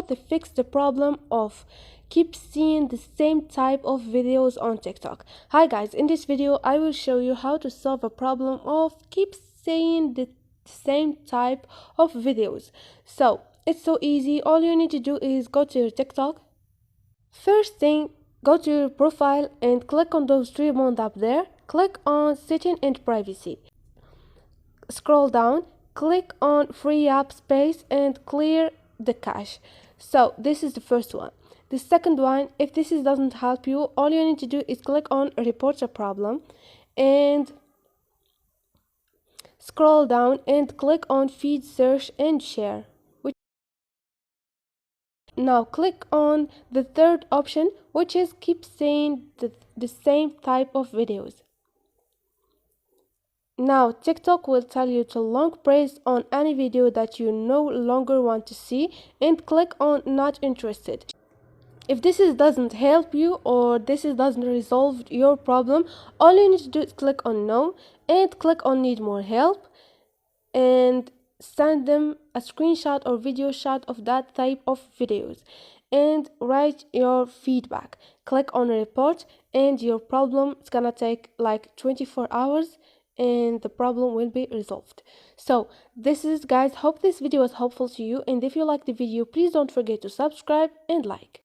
to fix the problem of keep seeing the same type of videos on TikTok. Hi guys, in this video I will show you how to solve a problem of keep seeing the same type of videos. So it's so easy. All you need to do is go to your TikTok. First thing, go to your profile and click on those three buttons up there. Click on setting and privacy. Scroll down, click on free app space and clear the cache. So this is the first one. The second one, if this doesn't help you, all you need to do is click on report a problem and scroll down and click on feed, search and share. Now click on the third option, which is keep seeing the same type of videos. Now TikTok will tell you to long press on any video that you no longer want to see and click on not interested. If this doesn't help you or this doesn't resolve your problem, all you need to do is click on no and click on need more help and send them a screenshot or video shot of that type of videos and write your feedback. Click on report and your problem is gonna take like 24 hours and the problem will be resolved. So this is, guys, hope this video was helpful to you, and if you like the video, please don't forget to subscribe and like.